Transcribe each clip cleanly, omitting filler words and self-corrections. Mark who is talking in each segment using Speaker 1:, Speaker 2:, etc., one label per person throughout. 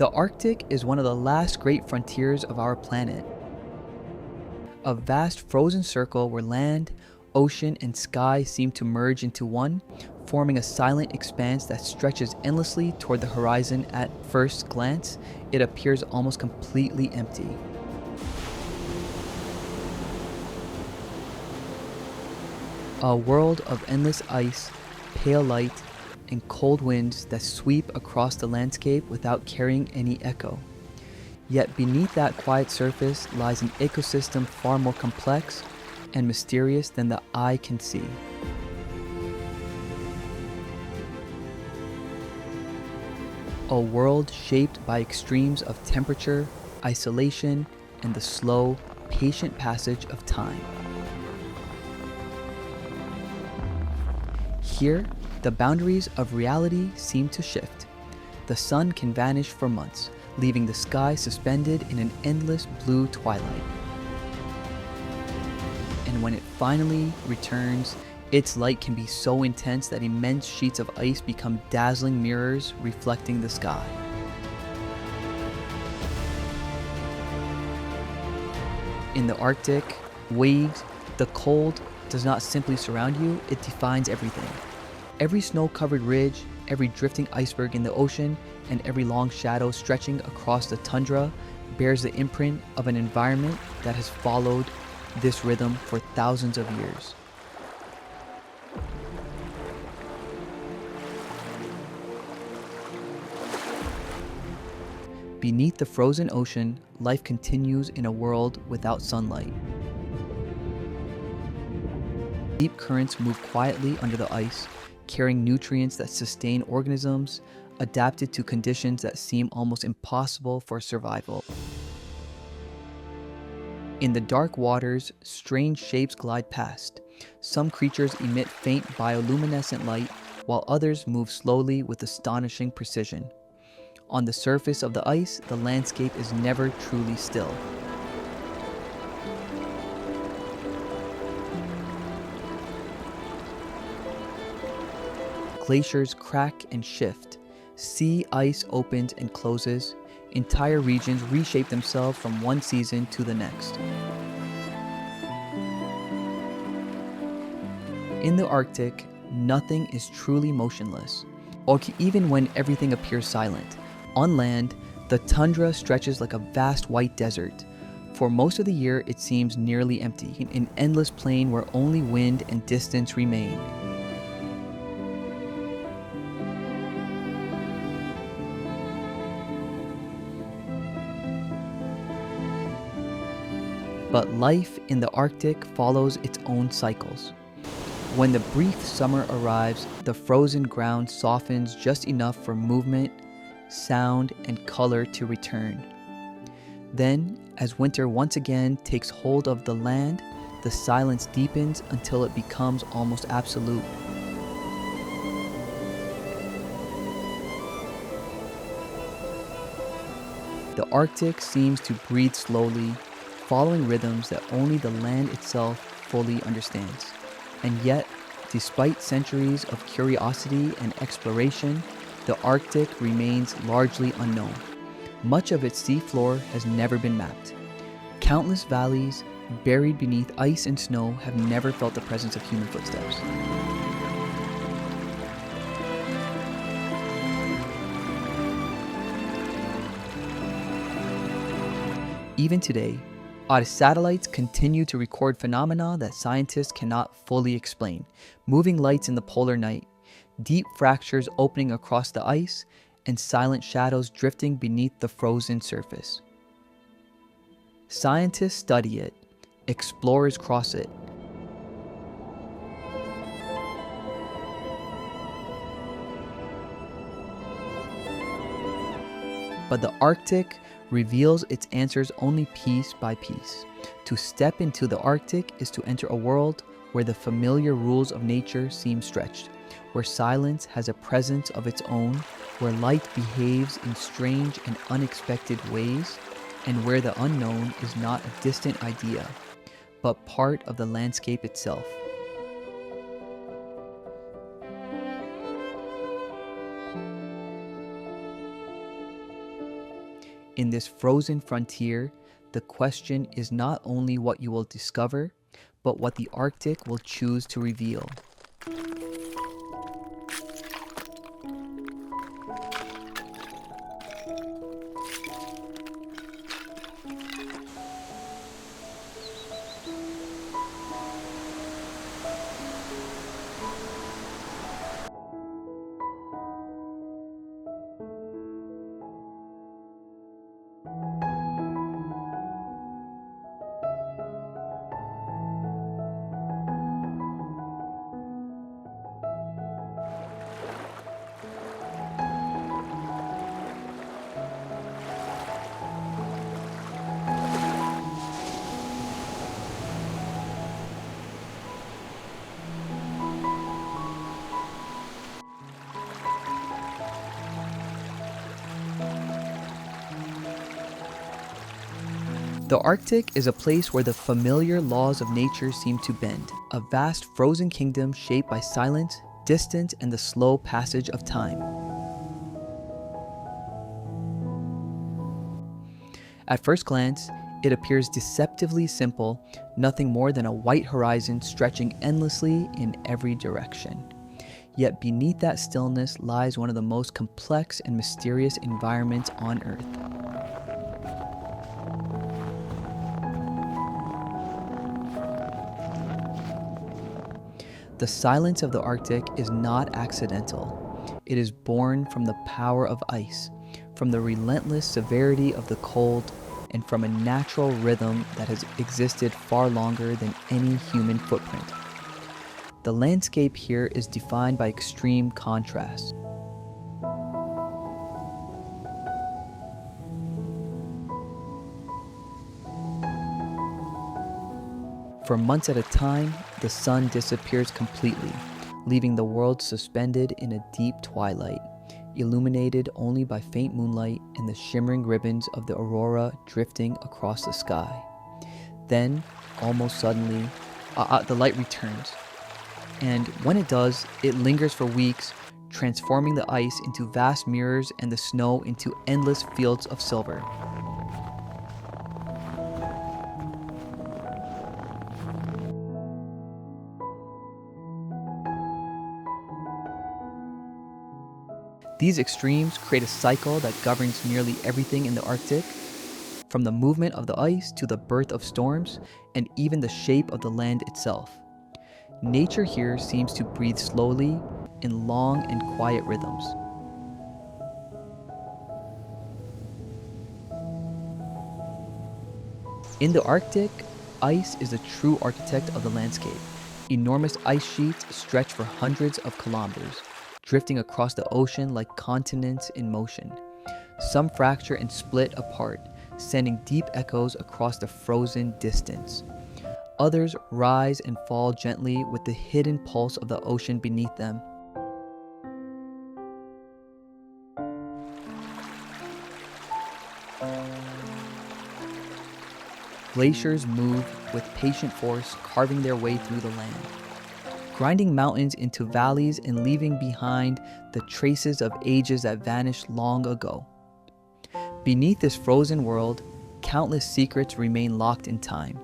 Speaker 1: The Arctic is one of the last great frontiers of our planet. A vast frozen circle where land, ocean, and sky seem to merge into one, forming a silent expanse that stretches endlessly toward the horizon. At first glance, it appears almost completely empty. A world of endless ice, pale light, and cold winds that sweep across the landscape without carrying any echo. Yet beneath that quiet surface lies an ecosystem far more complex and mysterious than the eye can see. A world shaped by extremes of temperature, isolation, and the slow, patient passage of time. Here, the boundaries of reality seem to shift. The sun can vanish for months, leaving the sky suspended in an endless blue twilight. And when it finally returns, its light can be so intense that immense sheets of ice become dazzling mirrors reflecting the sky. In the Arctic, waves, the cold does not simply surround you, it defines everything. Every snow-covered ridge, every drifting iceberg in the ocean, and every long shadow stretching across the tundra bears the imprint of an environment that has followed this rhythm for thousands of years. Beneath the frozen ocean, life continues in a world without sunlight. Deep currents move quietly under the ice, carrying nutrients that sustain organisms adapted to conditions that seem almost impossible for survival. In the dark waters, strange shapes glide past. Some creatures emit faint bioluminescent light, while others move slowly with astonishing precision. On the surface of the ice, the landscape is never truly still. Glaciers crack and shift. Sea ice opens and closes. Entire regions reshape themselves from one season to the next. In the Arctic, nothing is truly motionless, or even when everything appears silent. On land, the tundra stretches like a vast white desert. For most of the year, it seems nearly empty, an endless plain where only wind and distance remain. But life in the Arctic follows its own cycles. When the brief summer arrives, the frozen ground softens just enough for movement, sound, and color to return. Then, as winter once again takes hold of the land, the silence deepens until it becomes almost absolute. The Arctic seems to breathe slowly, following rhythms that only the land itself fully understands. And yet, despite centuries of curiosity and exploration, the Arctic remains largely unknown. Much of its seafloor has never been mapped. Countless valleys, buried beneath ice and snow, have never felt the presence of human footsteps. Even today, our satellites continue to record phenomena that scientists cannot fully explain. Moving lights in the polar night, deep fractures opening across the ice, and silent shadows drifting beneath the frozen surface. Scientists study it, explorers cross it. But the Arctic reveals its answers only piece by piece. To step into the Arctic is to enter a world where the familiar rules of nature seem stretched, where silence has a presence of its own, where light behaves in strange and unexpected ways, and where the unknown is not a distant idea, but part of the landscape itself. In this frozen frontier, the question is not only what you will discover, but what the Arctic will choose to reveal. The Arctic is a place where the familiar laws of nature seem to bend, a vast frozen kingdom shaped by silence, distance, and the slow passage of time. At first glance, it appears deceptively simple, nothing more than a white horizon stretching endlessly in every direction. Yet beneath that stillness lies one of the most complex and mysterious environments on Earth. The silence of the Arctic is not accidental. It is born from the power of ice, from the relentless severity of the cold, and from a natural rhythm that has existed far longer than any human footprint. The landscape here is defined by extreme contrast. For months at a time, the sun disappears completely, leaving the world suspended in a deep twilight, illuminated only by faint moonlight and the shimmering ribbons of the aurora drifting across the sky. Then, almost suddenly, the light returns. And when it does, it lingers for weeks, transforming the ice into vast mirrors and the snow into endless fields of silver. These extremes create a cycle that governs nearly everything in the Arctic, from the movement of the ice to the birth of storms, and even the shape of the land itself. Nature here seems to breathe slowly, in long and quiet rhythms. In the Arctic, ice is the true architect of the landscape. Enormous ice sheets stretch for hundreds of kilometers, drifting across the ocean like continents in motion. Some fracture and split apart, sending deep echoes across the frozen distance. Others rise and fall gently with the hidden pulse of the ocean beneath them. Glaciers move with patient force, carving their way through the land, grinding mountains into valleys and leaving behind the traces of ages that vanished long ago. Beneath this frozen world, countless secrets remain locked in time.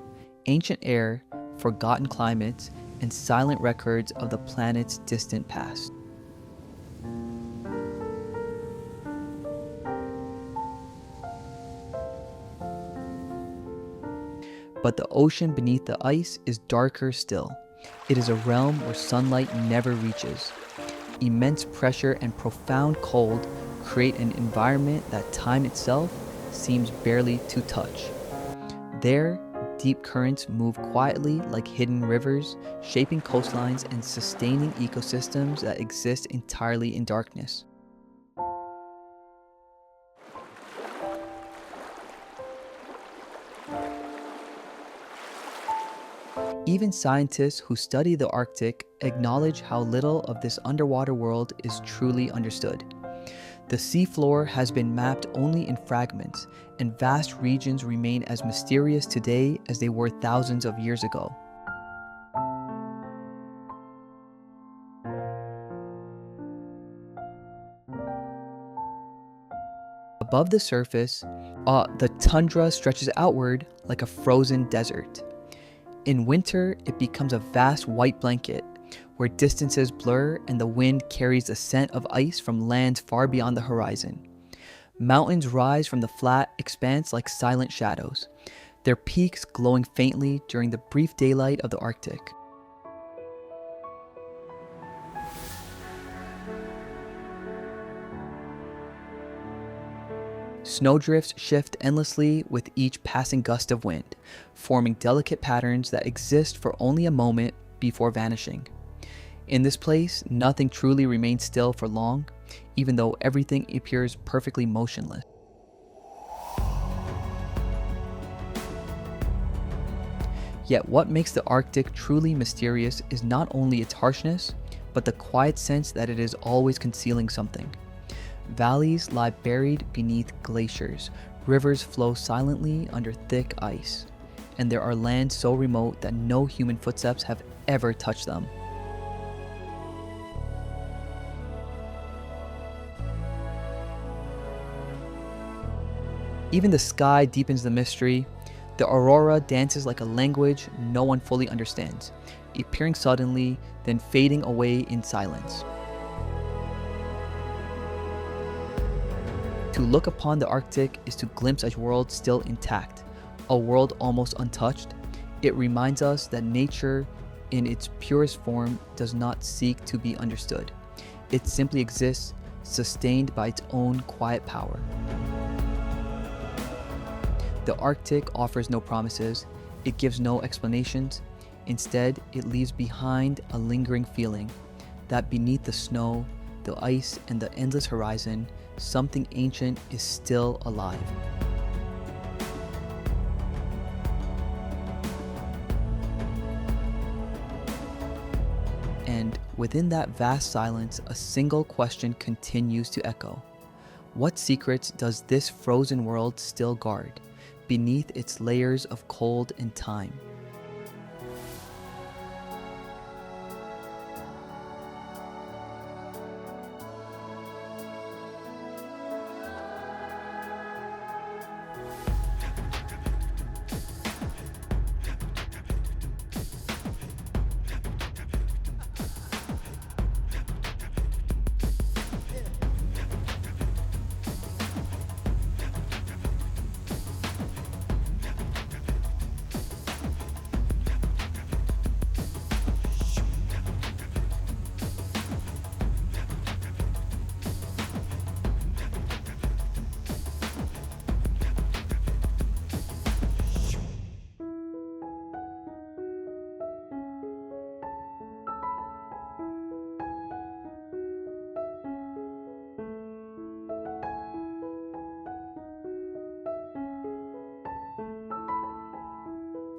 Speaker 1: Ancient air, forgotten climates, and silent records of the planet's distant past. But the ocean beneath the ice is darker still. It is a realm where sunlight never reaches. Immense pressure and profound cold create an environment that time itself seems barely to touch. There, deep currents move quietly like hidden rivers, shaping coastlines and sustaining ecosystems that exist entirely in darkness. Even scientists who study the Arctic acknowledge how little of this underwater world is truly understood. The seafloor has been mapped only in fragments, and vast regions remain as mysterious today as they were thousands of years ago. Above the surface, The tundra stretches outward like a frozen desert. In winter, it becomes a vast white blanket where distances blur and the wind carries the scent of ice from lands far beyond the horizon. Mountains rise from the flat expanse like silent shadows, their peaks glowing faintly during the brief daylight of the Arctic. Snowdrifts shift endlessly with each passing gust of wind, forming delicate patterns that exist for only a moment before vanishing. In this place, nothing truly remains still for long, even though everything appears perfectly motionless. Yet what makes the Arctic truly mysterious is not only its harshness, but the quiet sense that it is always concealing something. Valleys lie buried beneath glaciers, rivers flow silently under thick ice, and there are lands so remote that no human footsteps have ever touched them. Even the sky deepens the mystery. The aurora dances like a language no one fully understands, appearing suddenly, then fading away in silence. To look upon the Arctic is to glimpse a world still intact, a world almost untouched. It reminds us that nature, in its purest form, does not seek to be understood. It simply exists, sustained by its own quiet power. The Arctic offers no promises, it gives no explanations. Instead, it leaves behind a lingering feeling that beneath the snow, the ice, and the endless horizon, something ancient is still alive. And within that vast silence, a single question continues to echo. What secrets does this frozen world still guard beneath its layers of cold and time?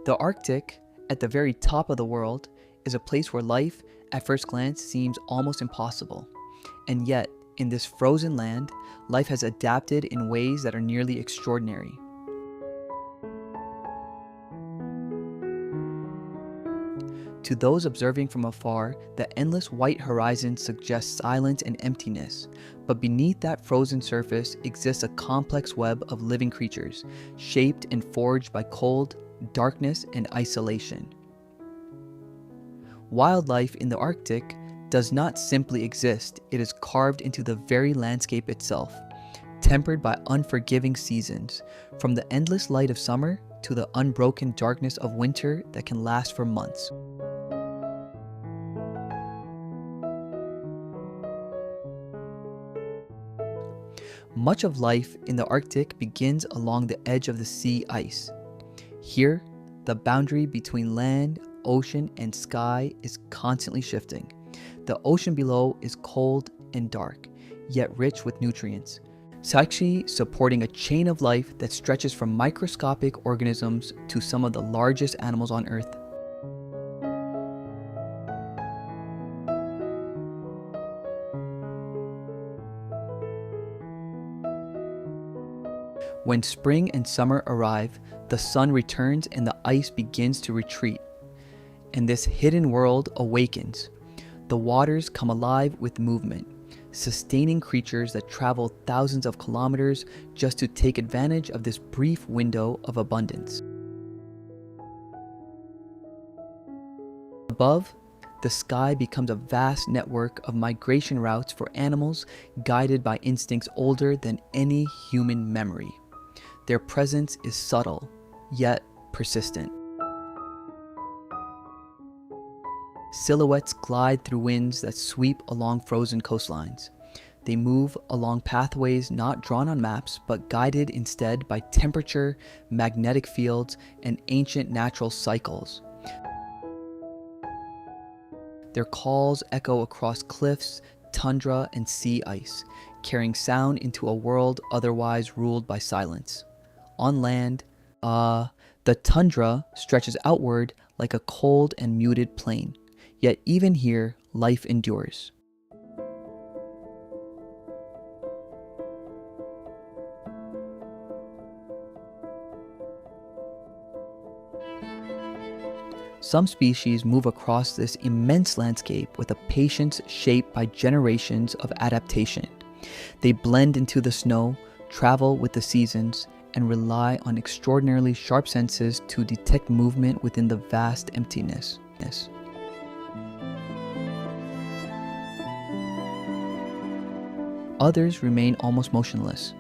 Speaker 1: The Arctic, at the very top of the world, is a place where life, at first glance, seems almost impossible. And yet, in this frozen land, life has adapted in ways that are nearly extraordinary. To those observing from afar, the endless white horizon suggests silence and emptiness, but beneath that frozen surface exists a complex web of living creatures, shaped and forged by cold, darkness, and isolation. Wildlife in the Arctic does not simply exist, it is carved into the very landscape itself, tempered by unforgiving seasons, from the endless light of summer to the unbroken darkness of winter that can last for months. Much of life in the Arctic begins along the edge of the sea ice. Here, the boundary between land, ocean, and sky is constantly shifting. The ocean below is cold and dark, yet rich with nutrients, supporting a chain of life that stretches from microscopic organisms to some of the largest animals on Earth. When spring and summer arrive, the sun returns and the ice begins to retreat, and this hidden world awakens. The waters come alive with movement, sustaining creatures that travel thousands of kilometers just to take advantage of this brief window of abundance. Above, the sky becomes a vast network of migration routes for animals guided by instincts older than any human memory. Their presence is subtle, yet persistent. Silhouettes glide through winds that sweep along frozen coastlines. They move along pathways not drawn on maps, but guided instead by temperature, magnetic fields, and ancient natural cycles. Their calls echo across cliffs, tundra, and sea ice, carrying sound into a world otherwise ruled by silence. On land, the tundra stretches outward like a cold and muted plain. Yet even here, life endures. Some species move across this immense landscape with a patience shaped by generations of adaptation. They blend into the snow, travel with the seasons, and rely on extraordinarily sharp senses to detect movement within the vast emptiness. Others remain almost motionless,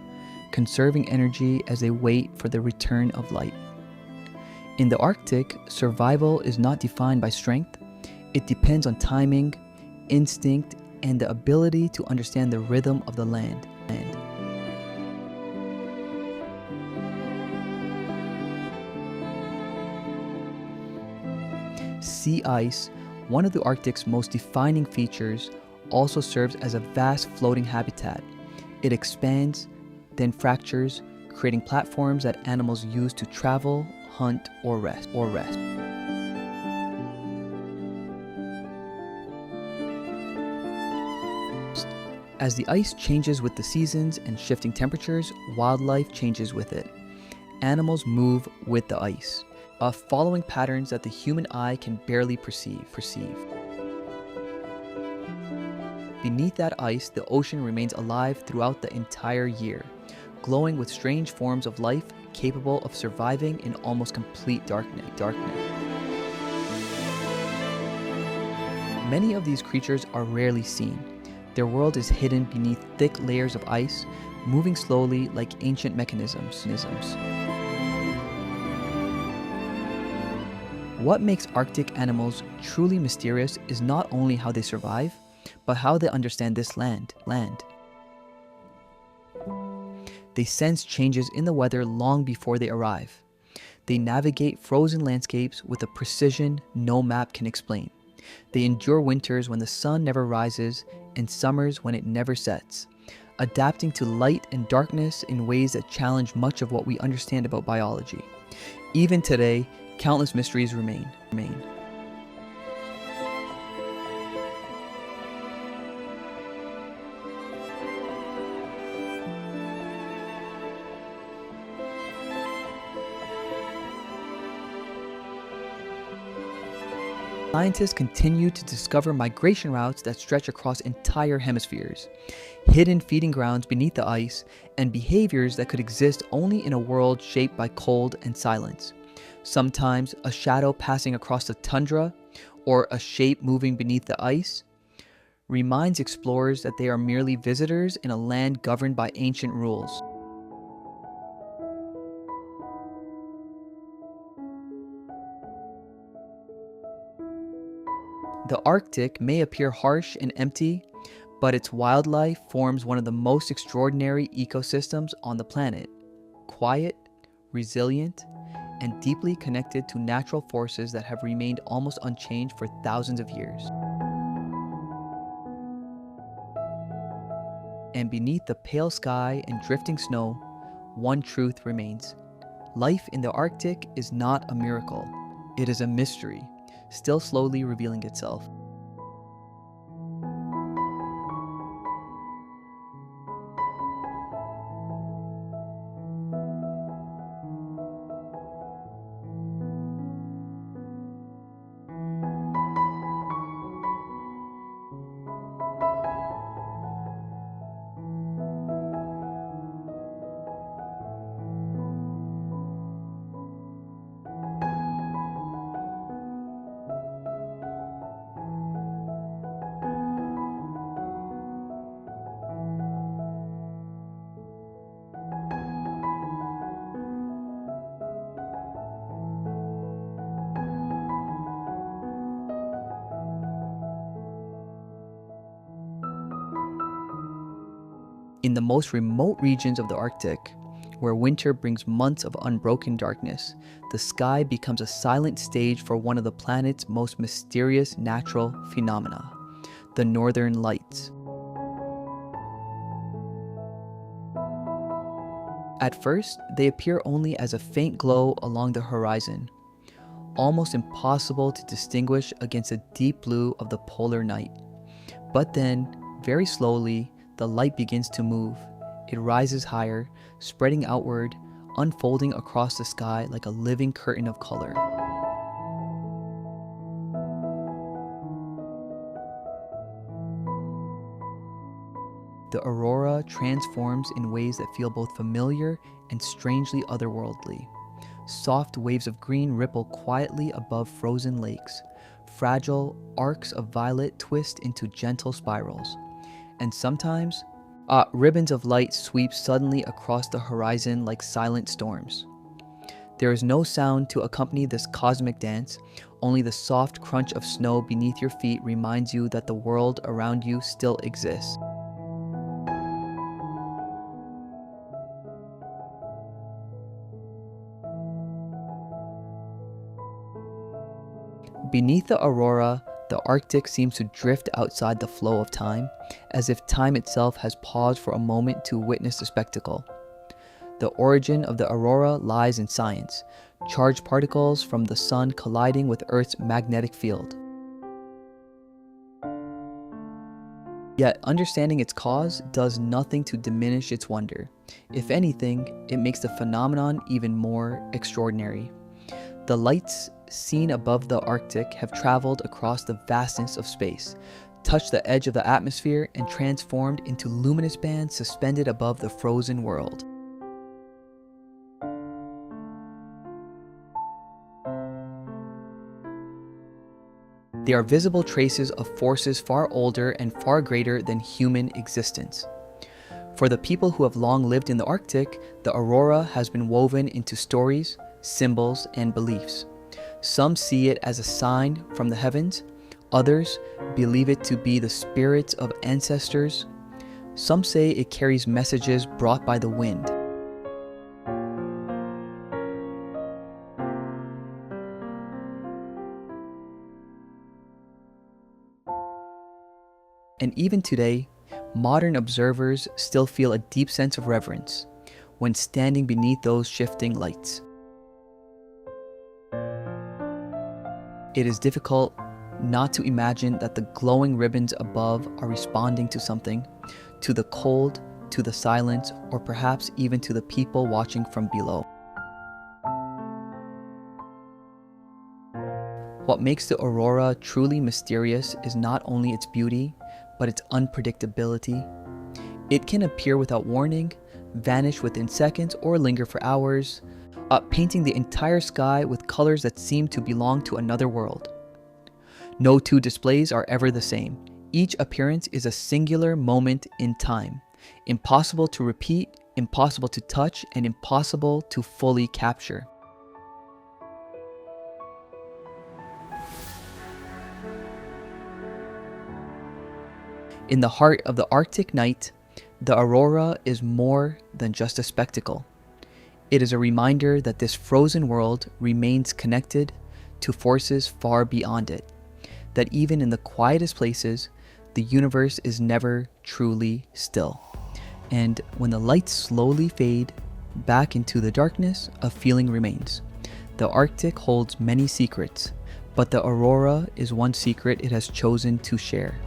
Speaker 1: conserving energy as they wait for the return of light. In the Arctic, survival is not defined by strength. It depends on timing, instinct, and the ability to understand the rhythm of the land. Sea ice, one of the Arctic's most defining features, also serves as a vast floating habitat. It expands, then fractures, creating platforms that animals use to travel, hunt, or rest. As the ice changes with the seasons and shifting temperatures, wildlife changes with it. Animals move with the ice, following patterns that the human eye can barely perceive. Beneath that ice, the ocean remains alive throughout the entire year, glowing with strange forms of life capable of surviving in almost complete darkness. Many of these creatures are rarely seen. Their world is hidden beneath thick layers of ice, moving slowly like ancient mechanisms. What makes Arctic animals truly mysterious is not only how they survive, but how they understand this land. They sense changes in the weather long before they arrive. They navigate frozen landscapes with a precision no map can explain. They endure winters when the sun never rises and summers when it never sets, adapting to light and darkness in ways that challenge much of what we understand about biology. Even today, countless mysteries remain. Scientists continue to discover migration routes that stretch across entire hemispheres, hidden feeding grounds beneath the ice, and behaviors that could exist only in a world shaped by cold and silence. Sometimes a shadow passing across the tundra, or a shape moving beneath the ice, reminds explorers that they are merely visitors in a land governed by ancient rules. The Arctic may appear harsh and empty, but its wildlife forms one of the most extraordinary ecosystems on the planet. Quiet, resilient, and deeply connected to natural forces that have remained almost unchanged for thousands of years. And beneath the pale sky and drifting snow, one truth remains. Life in the Arctic is not a miracle. It is a mystery, still slowly revealing itself. In the most remote regions of the Arctic, where winter brings months of unbroken darkness, the sky becomes a silent stage for one of the planet's most mysterious natural phenomena, the Northern Lights. At first, they appear only as a faint glow along the horizon, almost impossible to distinguish against the deep blue of the polar night. But then, very slowly, the light begins to move. It rises higher, spreading outward, unfolding across the sky like a living curtain of color. The aurora transforms in ways that feel both familiar and strangely otherworldly. Soft waves of green ripple quietly above frozen lakes. Fragile arcs of violet twist into gentle spirals. And sometimes, ribbons of light sweep suddenly across the horizon like silent storms. There is no sound to accompany this cosmic dance, only the soft crunch of snow beneath your feet reminds you that the world around you still exists. Beneath the aurora, the Arctic seems to drift outside the flow of time, as if time itself has paused for a moment to witness the spectacle. The origin of the aurora lies in science, charged particles from the sun colliding with Earth's magnetic field. Yet understanding its cause does nothing to diminish its wonder. If anything, it makes the phenomenon even more extraordinary. The lights seen above the Arctic have traveled across the vastness of space, touched the edge of the atmosphere, and transformed into luminous bands suspended above the frozen world. They are visible traces of forces far older and far greater than human existence. For the people who have long lived in the Arctic, the aurora has been woven into stories, symbols, and beliefs. Some see it as a sign from the heavens, others believe it to be the spirits of ancestors. Some say it carries messages brought by the wind. And even today, modern observers still feel a deep sense of reverence when standing beneath those shifting lights. It is difficult not to imagine that the glowing ribbons above are responding to something, to the cold, to the silence, or perhaps even to the people watching from below. What makes the aurora truly mysterious is not only its beauty, but its unpredictability. It can appear without warning, vanish within seconds, or linger for hours, painting the entire sky with colors that seem to belong to another world. No two displays are ever the same. Each appearance is a singular moment in time, impossible to repeat, impossible to touch, and impossible to fully capture. In the heart of the Arctic night, the aurora is more than just a spectacle. It is a reminder that this frozen world remains connected to forces far beyond it, that even in the quietest places, the universe is never truly still. And when the lights slowly fade back into the darkness, a feeling remains. The Arctic holds many secrets, but the aurora is one secret it has chosen to share.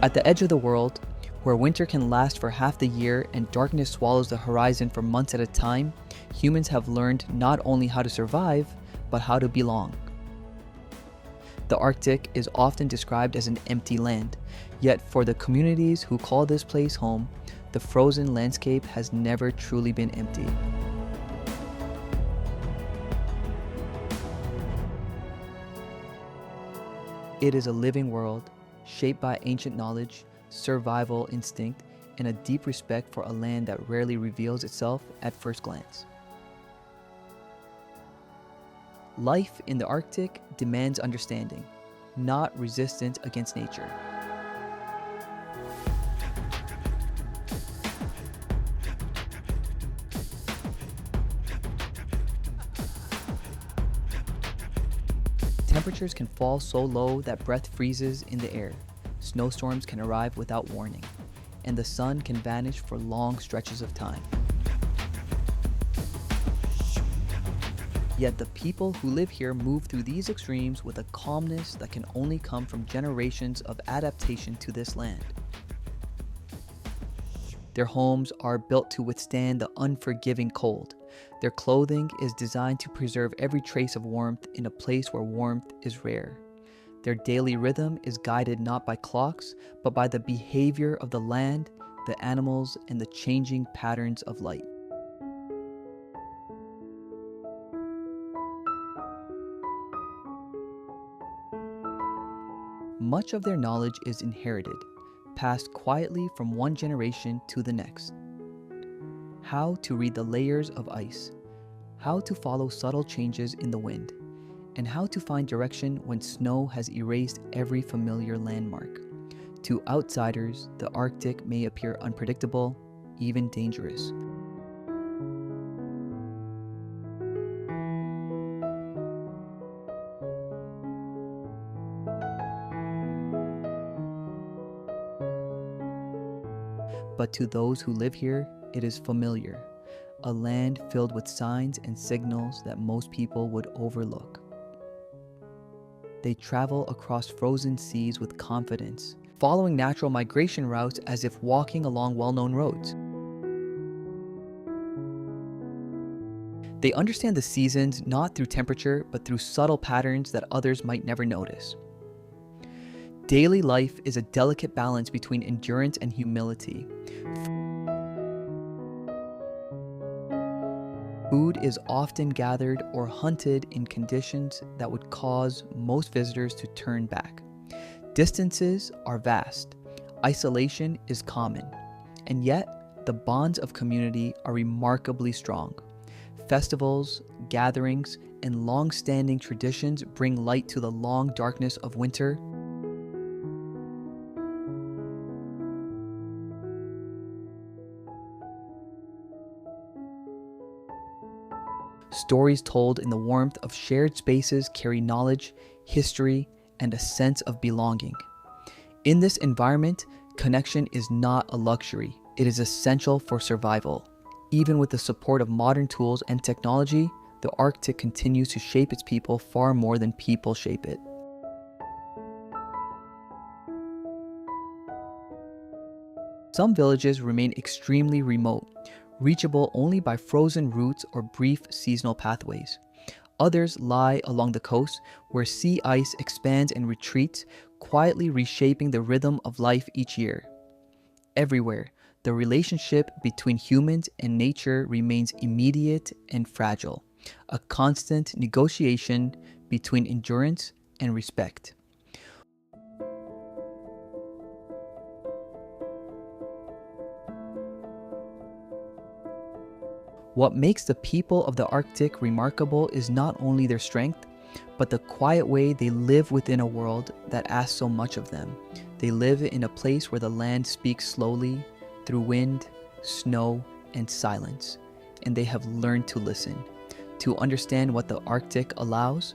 Speaker 1: At the edge of the world, where winter can last for half the year and darkness swallows the horizon for months at a time, humans have learned not only how to survive, but how to belong. The Arctic is often described as an empty land, yet for the communities who call this place home, the frozen landscape has never truly been empty. It is a living world, shaped by ancient knowledge, survival instinct, and a deep respect for a land that rarely reveals itself at first glance. Life in the Arctic demands understanding, not resistance against nature. Temperatures can fall so low that breath freezes in the air. Snowstorms can arrive without warning, and the sun can vanish for long stretches of time. Yet the people who live here move through these extremes with a calmness that can only come from generations of adaptation to this land. Their homes are built to withstand the unforgiving cold. Their clothing is designed to preserve every trace of warmth in a place where warmth is rare. Their daily rhythm is guided not by clocks, but by the behavior of the land, the animals, and the changing patterns of light. Much of their knowledge is inherited, passed quietly from one generation to the next. How to read the layers of ice, how to follow subtle changes in the wind, and how to find direction when snow has erased every familiar landmark. To outsiders, the Arctic may appear unpredictable, even dangerous. But to those who live here, it is familiar, a land filled with signs and signals that most people would overlook. They travel across frozen seas with confidence, following natural migration routes as if walking along well-known roads. They understand the seasons not through temperature, but through subtle patterns that others might never notice. Daily life is a delicate balance between endurance and humility. Food is often gathered or hunted in conditions that would cause most visitors to turn back. Distances are vast. Isolation is common. And yet, the bonds of community are remarkably strong. Festivals, gatherings, and long-standing traditions bring light to the long darkness of winter. Stories told in the warmth of shared spaces carry knowledge, history, and a sense of belonging. In this environment, connection is not a luxury. It is essential for survival. Even with the support of modern tools and technology, the Arctic continues to shape its people far more than people shape it. Some villages remain extremely remote, reachable only by frozen routes or brief seasonal pathways. Others lie along the coast, where sea ice expands and retreats, quietly reshaping the rhythm of life each year. Everywhere, the relationship between humans and nature remains immediate and fragile, a constant negotiation between endurance and respect. What makes the people of the Arctic remarkable is not only their strength, but the quiet way they live within a world that asks so much of them. They live in a place where the land speaks slowly through wind, snow, and silence, and they have learned to listen, to understand what the Arctic allows,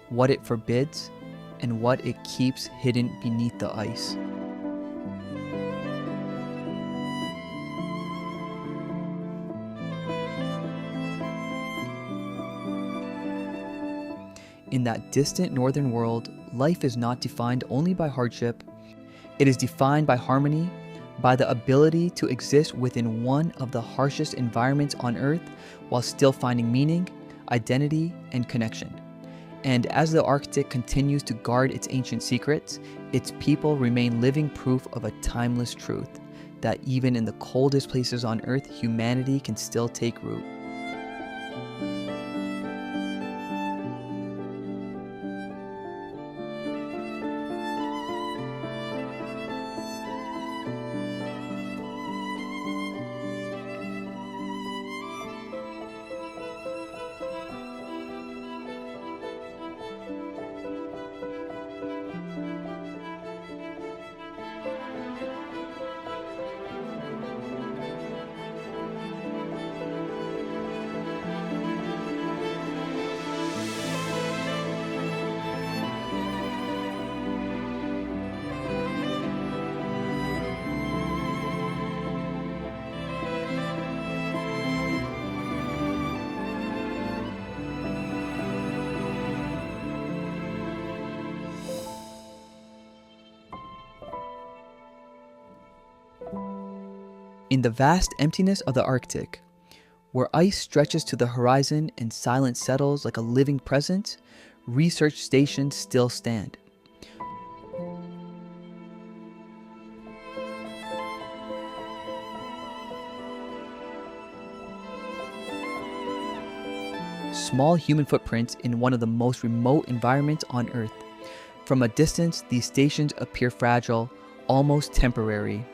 Speaker 1: what it forbids, and what it keeps hidden beneath the ice. In that distant northern world, life is not defined only by hardship. It is defined by harmony, by the ability to exist within one of the harshest environments on Earth while still finding meaning, identity, and connection. And as the Arctic continues to guard its ancient secrets, its people remain living proof of a timeless truth that even in the coldest places on Earth, humanity can still take root. In the vast emptiness of the Arctic, where ice stretches to the horizon and silence settles like a living presence, research stations still stand. Small human footprints in one of the most remote environments on Earth. From a distance, these stations appear fragile, almost temporary,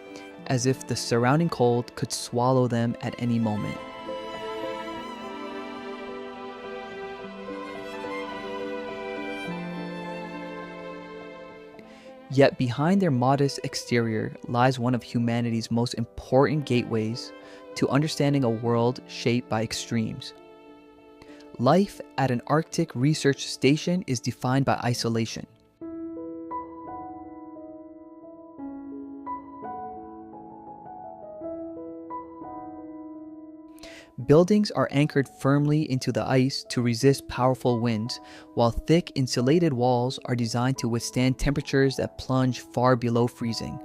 Speaker 1: as if the surrounding cold could swallow them at any moment. Yet behind their modest exterior lies one of humanity's most important gateways to understanding a world shaped by extremes. Life at an Arctic research station is defined by isolation. Buildings are anchored firmly into the ice to resist powerful winds, while thick insulated walls are designed to withstand temperatures that plunge far below freezing.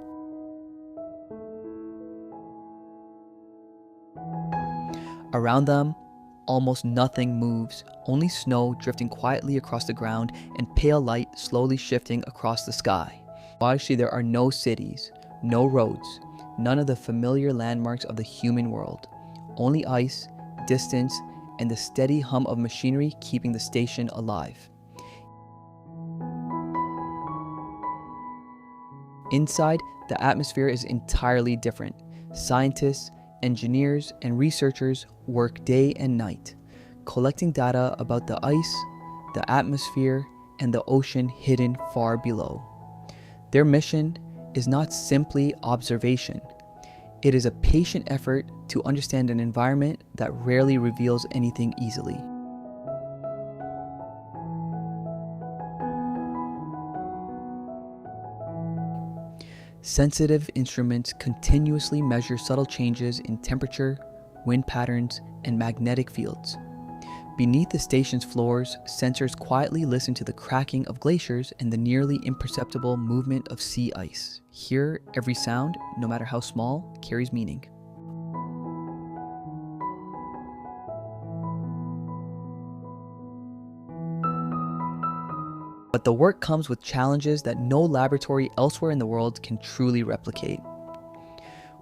Speaker 1: Around them, almost nothing moves, only snow drifting quietly across the ground and pale light slowly shifting across the sky. Actually, there are no cities, no roads, none of the familiar landmarks of the human world. Only ice, distance, and the steady hum of machinery keeping the station alive. Inside, the atmosphere is entirely different. Scientists, engineers, and researchers work day and night, collecting data about the ice, the atmosphere, and the ocean hidden far below. Their mission is not simply observation. It is a patient effort to understand an environment that rarely reveals anything easily. Sensitive instruments continuously measure subtle changes in temperature, wind patterns, and magnetic fields. Beneath the station's floors, sensors quietly listen to the cracking of glaciers and the nearly imperceptible movement of sea ice. Here, every sound, no matter how small, carries meaning. But the work comes with challenges that no laboratory elsewhere in the world can truly replicate.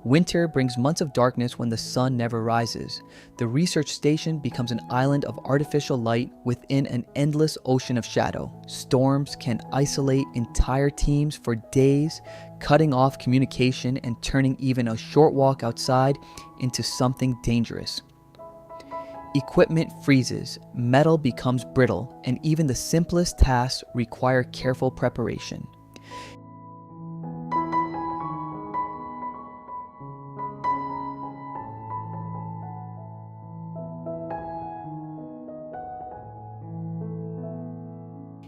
Speaker 1: Winter brings months of darkness when the sun never rises. The research station becomes an island of artificial light within an endless ocean of shadow. Storms can isolate entire teams for days, cutting off communication and turning even a short walk outside into something dangerous. Equipment freezes, metal becomes brittle, and even the simplest tasks require careful preparation.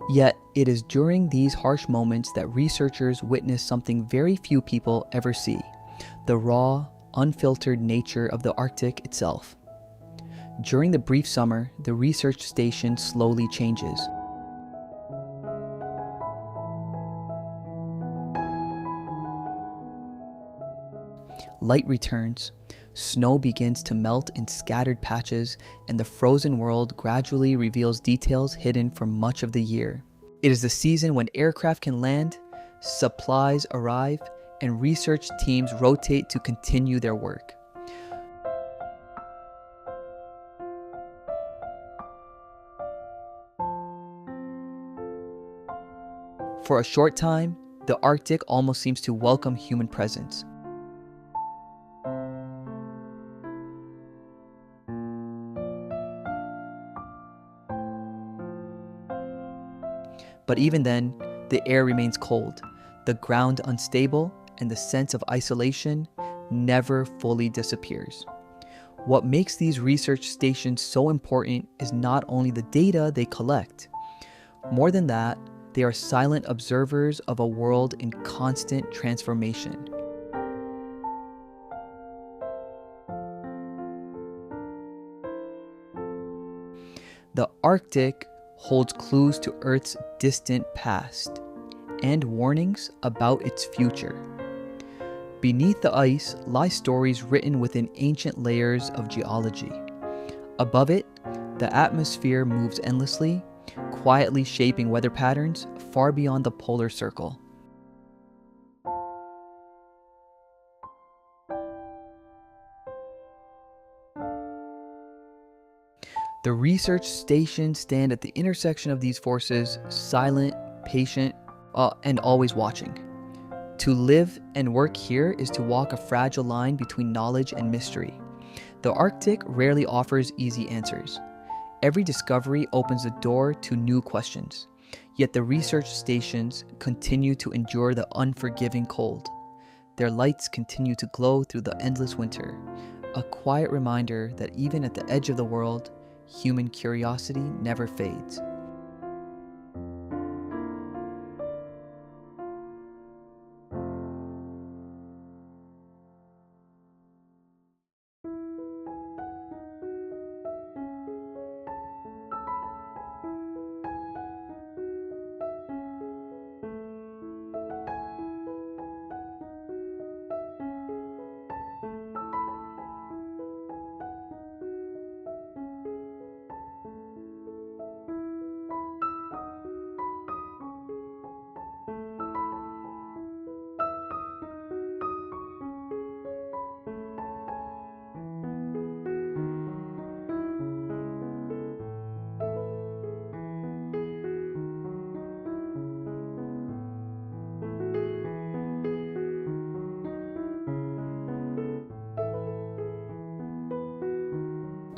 Speaker 1: Yet, it is during these harsh moments that researchers witness something very few people ever see: the raw, unfiltered nature of the Arctic itself. During the brief summer, the research station slowly changes. Light returns, snow begins to melt in scattered patches, and the frozen world gradually reveals details hidden for much of the year. It is the season when aircraft can land, supplies arrive, and research teams rotate to continue their work. For a short time, the Arctic almost seems to welcome human presence. But even then, the air remains cold, the ground unstable, and the sense of isolation never fully disappears. What makes these research stations so important is not only the data they collect. More than that, they are silent observers of a world in constant transformation. The Arctic holds clues to Earth's distant past and warnings about its future. Beneath the ice lie stories written within ancient layers of geology. Above it, the atmosphere moves endlessly, quietly shaping weather patterns far beyond the polar circle. The research stations stand at the intersection of these forces, silent, patient, and always watching. To live and work here is to walk a fragile line between knowledge and mystery. The Arctic rarely offers easy answers. Every discovery opens the door to new questions, yet the research stations continue to endure the unforgiving cold. Their lights continue to glow through the endless winter, a quiet reminder that even at the edge of the world, human curiosity never fades.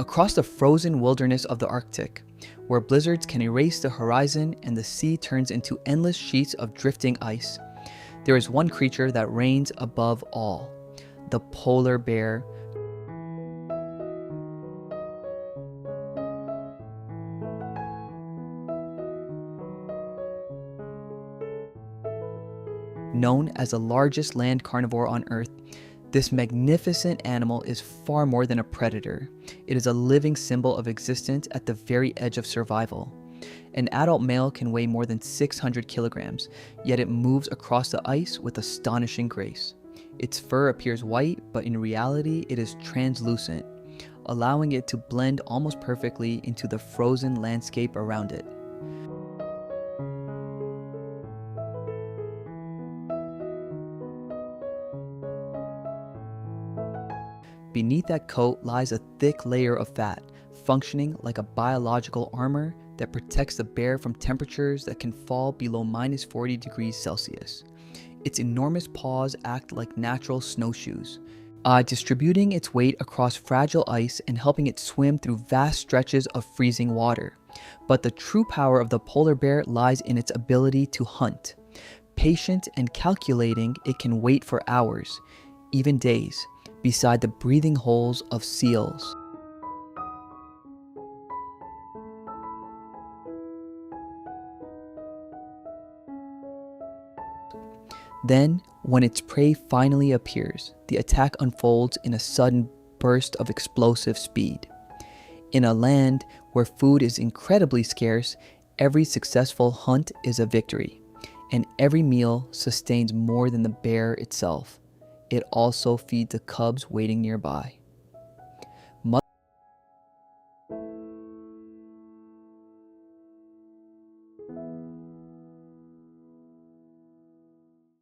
Speaker 1: Across the frozen wilderness of the Arctic, where blizzards can erase the horizon and the sea turns into endless sheets of drifting ice, there is one creature that reigns above all: the polar bear. Known as the largest land carnivore on Earth, this magnificent animal is far more than a predator. It is a living symbol of existence at the very edge of survival. An adult male can weigh more than 600 kilograms, yet it moves across the ice with astonishing grace. Its fur appears white, but in reality it is translucent, allowing it to blend almost perfectly into the frozen landscape around it. Beneath that coat lies a thick layer of fat, functioning like a biological armor that protects the bear from temperatures that can fall below -40 degrees Celsius. Its enormous paws act like natural snowshoes, distributing its weight across fragile ice and helping it swim through vast stretches of freezing water. But the true power of the polar bear lies in its ability to hunt. Patient and calculating, it can wait for hours, even days, beside the breathing holes of seals. Then, when its prey finally appears, the attack unfolds in a sudden burst of explosive speed. In a land where food is incredibly scarce, every successful hunt is a victory, and every meal sustains more than the bear itself. it also feeds the cubs waiting nearby.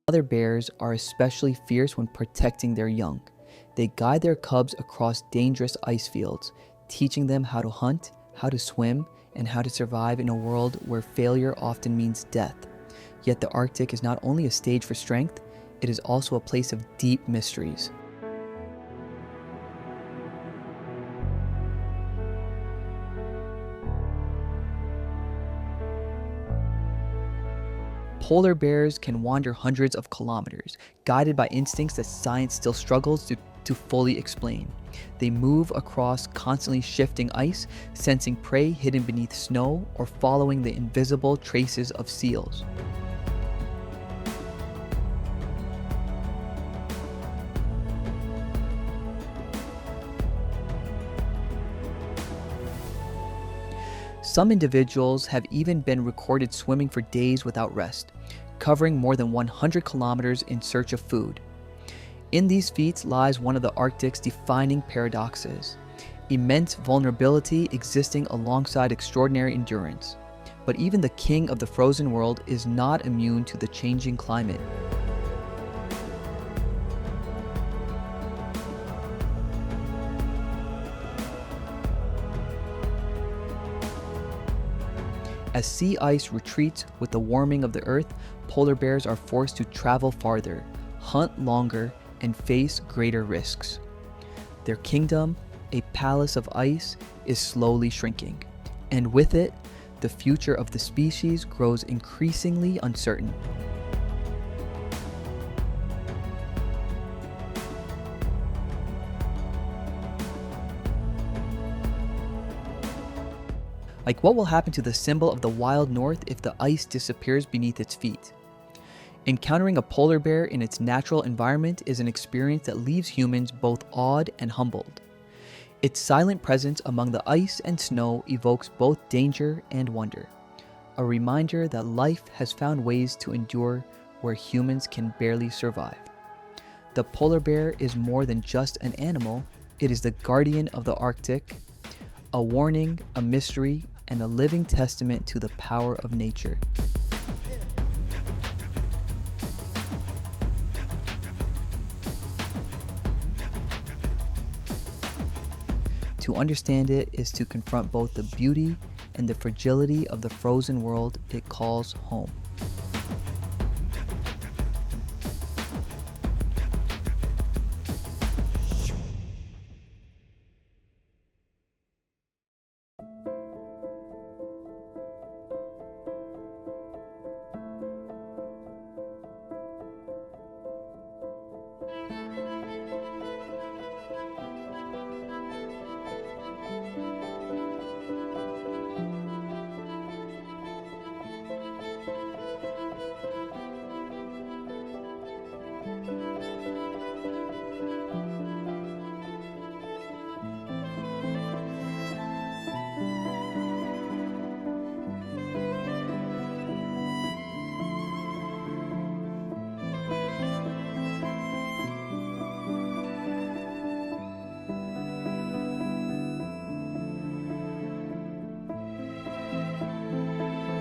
Speaker 1: Mother bears are especially fierce when protecting their young. They guide their cubs across dangerous ice fields, teaching them how to hunt, how to swim, and how to survive in a world where failure often means death. Yet the Arctic is not only a stage for strength, it is also a place of deep mysteries. Polar bears can wander hundreds of kilometers, guided by instincts that science still struggles to fully explain. They move across constantly shifting ice, sensing prey hidden beneath snow or following the invisible traces of seals. Some individuals have even been recorded swimming for days without rest, covering more than 100 kilometers in search of food. In these feats lies one of the Arctic's defining paradoxes: immense vulnerability existing alongside extraordinary endurance. But even the king of the frozen world is not immune to the changing climate. As sea ice retreats with the warming of the earth, polar bears are forced to travel farther, hunt longer, and face greater risks. Their kingdom, a palace of ice, is slowly shrinking, and with it, the future of the species grows increasingly uncertain. Like, what will happen to the symbol of the wild north if the ice disappears beneath its feet? Encountering a polar bear in its natural environment is an experience that leaves humans both awed and humbled. Its silent presence among the ice and snow evokes both danger and wonder, a reminder that life has found ways to endure where humans can barely survive. The polar bear is more than just an animal, it is the guardian of the Arctic, a warning, a mystery, and a living testament to the power of nature. To understand it is to confront both the beauty and the fragility of the frozen world it calls home.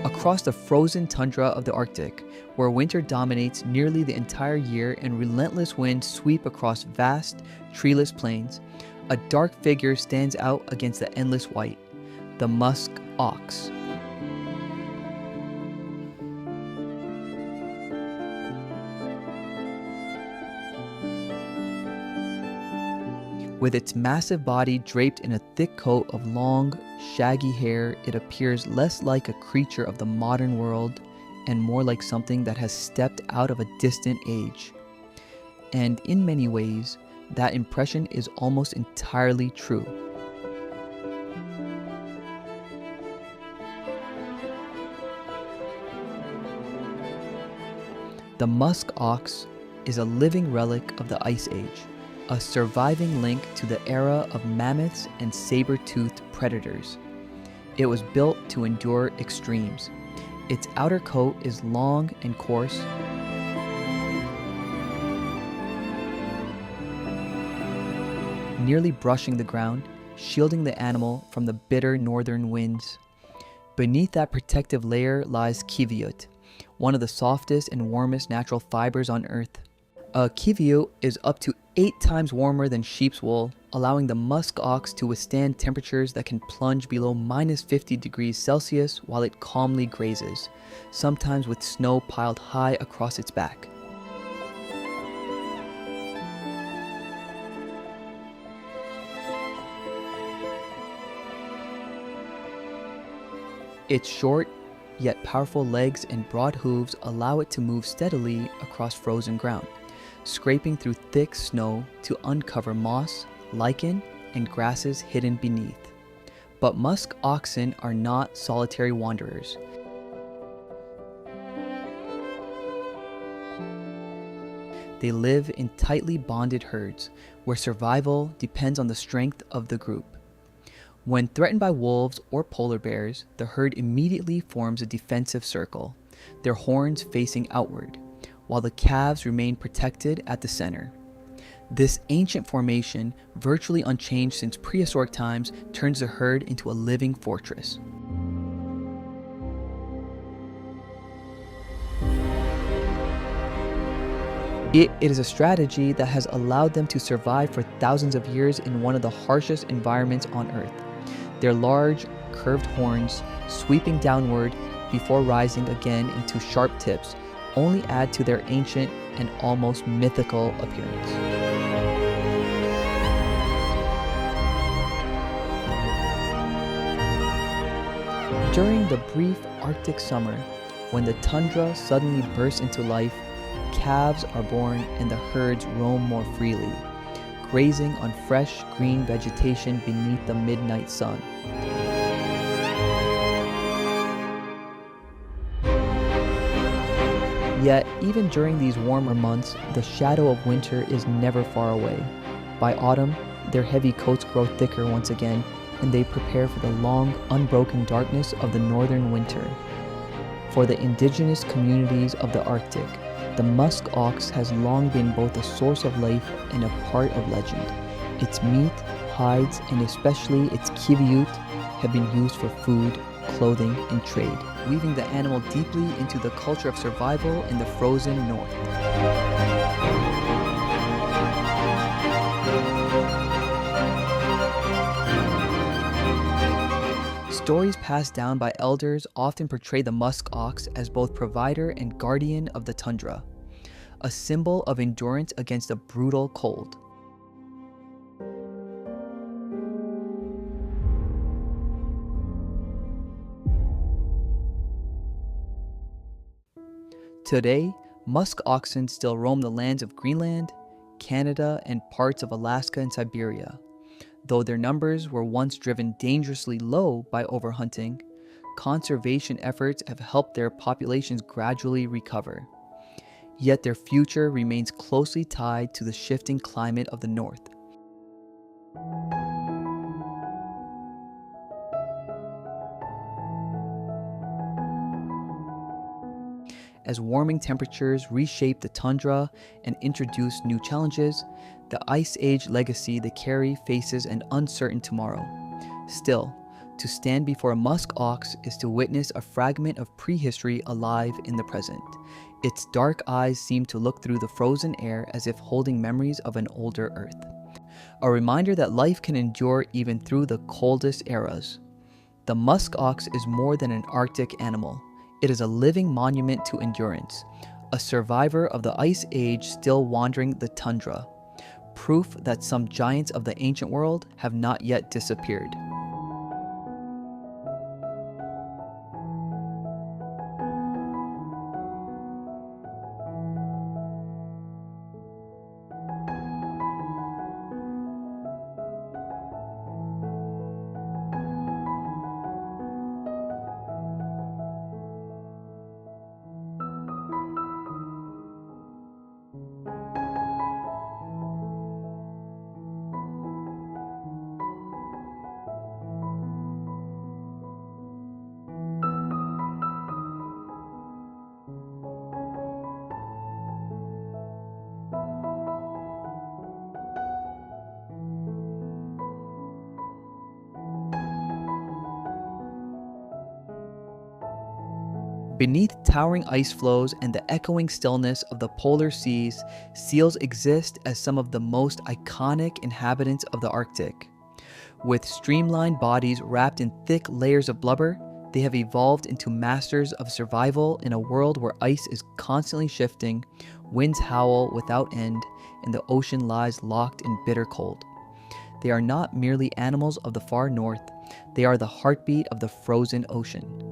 Speaker 1: Across the frozen tundra of the Arctic, where winter dominates nearly the entire year and relentless winds sweep across vast, treeless plains, a dark figure stands out against the endless white: the musk ox. With its massive body draped in a thick coat of long, shaggy hair, it appears less like a creature of the modern world and more like something that has stepped out of a distant age. And in many ways, that impression is almost entirely true. The musk ox is a living relic of the Ice Age, a surviving link to the era of mammoths and saber-toothed predators. It was built to endure extremes. Its outer coat is long and coarse, nearly brushing the ground, shielding the animal from the bitter northern winds. Beneath that protective layer lies kiviut, one of the softest and warmest natural fibers on Earth. A kiviut is up to 8 times warmer than sheep's wool, allowing the musk ox to withstand temperatures that can plunge below minus 50 degrees Celsius while it calmly grazes, sometimes with snow piled high across its back. Its short, yet powerful legs and broad hooves allow it to move steadily across frozen ground, scraping through thick snow to uncover moss, lichen, and grasses hidden beneath. But musk oxen are not solitary wanderers. They live in tightly bonded herds, where survival depends on the strength of the group. When threatened by wolves or polar bears, the herd immediately forms a defensive circle, their horns facing outward, while the calves remain protected at the center. This ancient formation, virtually unchanged since prehistoric times, turns the herd into a living fortress. It is a strategy that has allowed them to survive for thousands of years in one of the harshest environments on Earth. Their large, curved horns, sweeping downward before rising again into sharp tips, only add to their ancient and almost mythical appearance. During the brief Arctic summer, when the tundra suddenly bursts into life, calves are born and the herds roam more freely, grazing on fresh green vegetation beneath the midnight sun. Yet, even during these warmer months, the shadow of winter is never far away. By autumn, their heavy coats grow thicker once again, and they prepare for the long, unbroken darkness of the northern winter. For the indigenous communities of the Arctic, the musk ox has long been both a source of life and a part of legend. Its meat, hides, and especially its kiviut have been used for food, clothing, and trade, weaving the animal deeply into the culture of survival in the frozen north. Stories passed down by elders often portray the musk ox as both provider and guardian of the tundra, a symbol of endurance against a brutal cold. Today, musk oxen still roam the lands of Greenland, Canada, and parts of Alaska and Siberia. Though their numbers were once driven dangerously low by overhunting, conservation efforts have helped their populations gradually recover. Yet their future remains closely tied to the shifting climate of the north. As warming temperatures reshape the tundra and introduce new challenges, the Ice Age legacy they carry faces an uncertain tomorrow. Still, to stand before a musk ox is to witness a fragment of prehistory alive in the present. Its dark eyes seem to look through the frozen air as if holding memories of an older Earth. A reminder that life can endure even through the coldest eras. The musk ox is more than an Arctic animal. It is a living monument to endurance, a survivor of the Ice Age still wandering the tundra, proof that some giants of the ancient world have not yet disappeared. Beneath towering ice floes and the echoing stillness of the polar seas, seals exist as some of the most iconic inhabitants of the Arctic. With streamlined bodies wrapped in thick layers of blubber, they have evolved into masters of survival in a world where ice is constantly shifting, winds howl without end, and the ocean lies locked in bitter cold. They are not merely animals of the far north, they are the heartbeat of the frozen ocean.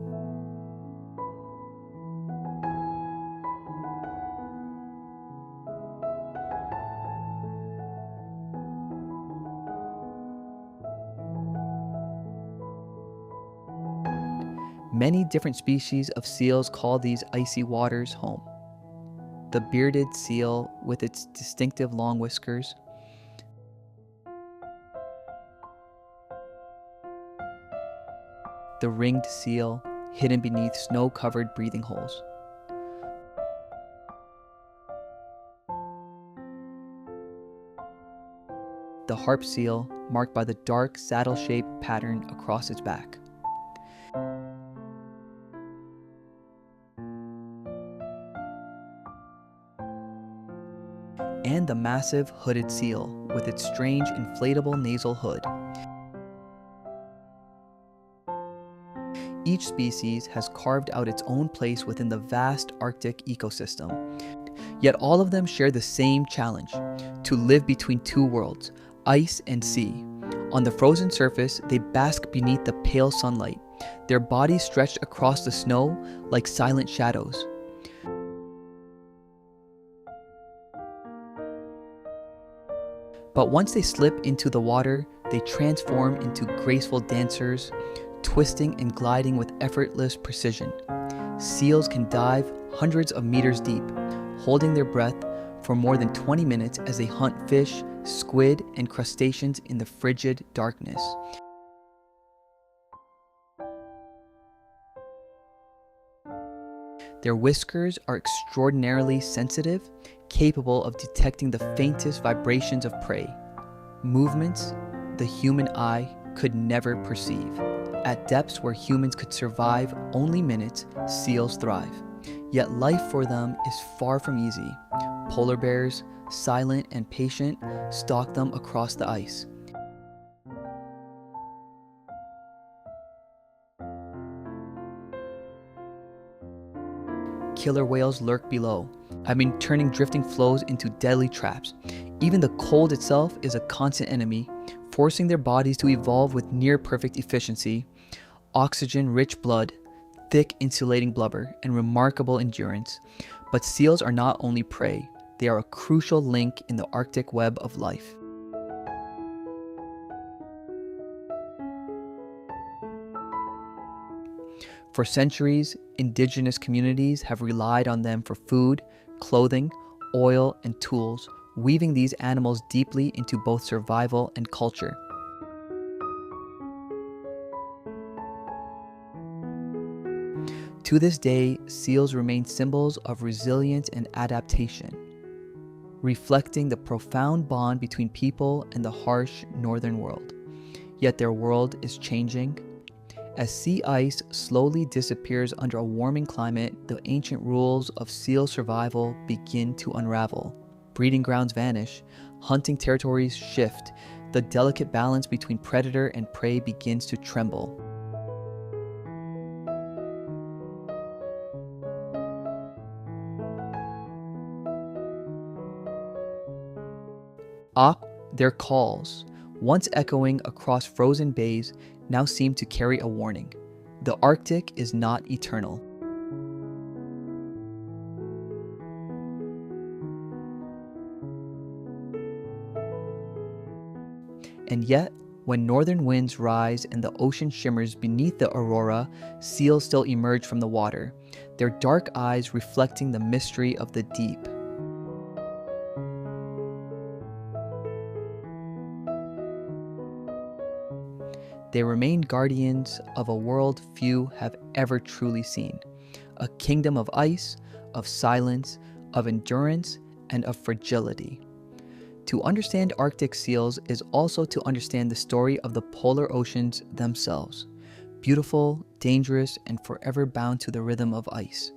Speaker 1: Many different species of seals call these icy waters home. The bearded seal with its distinctive long whiskers, the ringed seal hidden beneath snow-covered breathing holes, the harp seal marked by the dark saddle-shaped pattern across its back, and the massive hooded seal with its strange inflatable nasal hood. Each species has carved out its own place within the vast Arctic ecosystem. Yet all of them share the same challenge: to live between two worlds, ice and sea. On the frozen surface, they bask beneath the pale sunlight, their bodies stretched across the snow like silent shadows. But once they slip into the water, they transform into graceful dancers, twisting and gliding with effortless precision. Seals can dive hundreds of meters deep, holding their breath for more than 20 minutes as they hunt fish, squid, and crustaceans in the frigid darkness. Their whiskers are extraordinarily sensitive, capable of detecting the faintest vibrations of prey, movements the human eye could never perceive. At depths where humans could survive only minutes, seals thrive. Yet life for them is far from easy. Polar bears, silent and patient, stalk them across the ice. Killer whales lurk below, turning drifting floes into deadly traps. Even the cold itself is a constant enemy, forcing their bodies to evolve with near-perfect efficiency, oxygen-rich blood, thick insulating blubber, and remarkable endurance. But seals are not only prey, they are a crucial link in the Arctic web of life. For centuries, indigenous communities have relied on them for food, clothing, oil, and tools, weaving these animals deeply into both survival and culture. To this day, seals remain symbols of resilience and adaptation, reflecting the profound bond between people and the harsh northern world. Yet their world is changing. As sea ice slowly disappears under a warming climate, the ancient rules of seal survival begin to unravel. Breeding grounds vanish, hunting territories shift, the delicate balance between predator and prey begins to tremble. Their calls, once echoing across frozen bays, now seem to carry a warning. The Arctic is not eternal. And yet, when northern winds rise and the ocean shimmers beneath the aurora, seals still emerge from the water, their dark eyes reflecting the mystery of the deep. They remain guardians of a world few have ever truly seen, a kingdom of ice, of silence, of endurance, and of fragility. To understand Arctic seals is also to understand the story of the polar oceans themselves. beautiful, dangerous, and forever bound to the rhythm of ice.